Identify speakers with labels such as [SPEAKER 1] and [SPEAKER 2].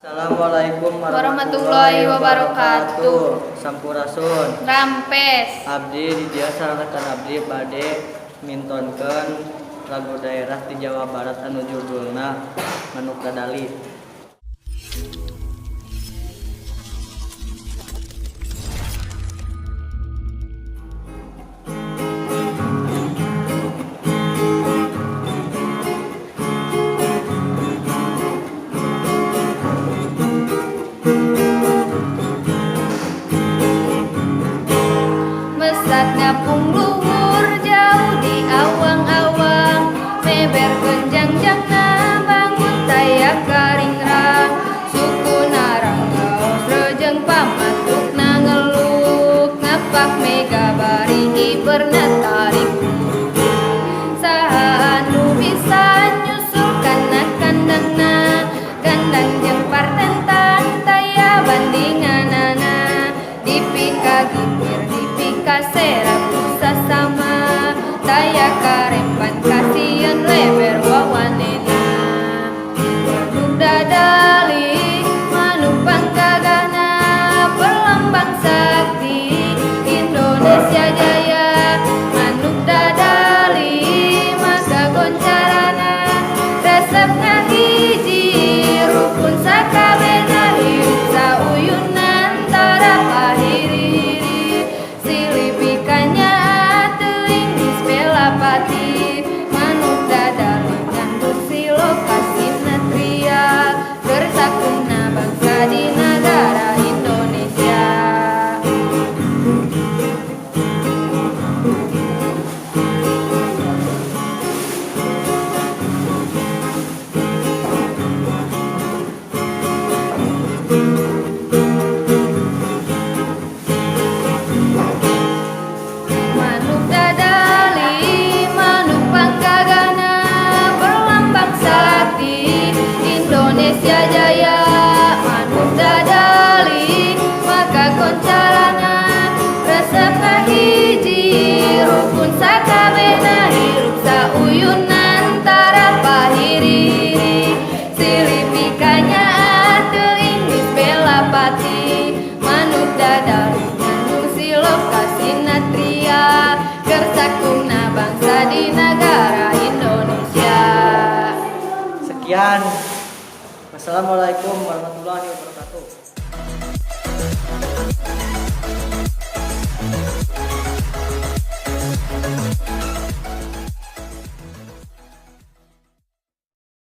[SPEAKER 1] Assalamualaikum
[SPEAKER 2] warahmatullahi wabarakatuh.
[SPEAKER 1] Sampurasun.
[SPEAKER 2] Rampes.
[SPEAKER 1] Abdi di dia sarankan abdi bade mintonkeun lagu daerah di Jawa Barat anu judulna Manuk Dadali.
[SPEAKER 2] Mesatnya pung luhur jauh di awang-awang, meber genjang-jangna bangun taya karingrang, suku naranggaos rejeng pamatukna ngeluk, ngapak mega barigi pernah tarik. Saha anu bisa nyusulkan kandangna, kandang jeung partentan taya bandinganana, dipika gipir dipika serap sasama, taya karempan kasieun leber wawanena. Manuk dadali manuk panggagana, perlambang sakti Indonesia Jaya. Manuk dadali maka goncarana, resepna hiji rukun sakabena, hirup sauyunan tara pahiriri, silipikanya teuing dispelapati. Manuk dadali ngandung silokasina tria, gersakuna bangsa di negara Indonesia. Manuk dadali manuk panggagana, perlambang sakti Indonesia Jaya. Manuk dadali maka goncarana, resepna hiji rukun sakabena, hirup sauyunan tara pahiriri, silipikanya teuing dispelapati. Manuk dadali ngandung silokasina tria, gersakuna bangsa di negara Indonesia.
[SPEAKER 1] Sekian. Wassalamualaikum warahmatullahi wabarakatuh.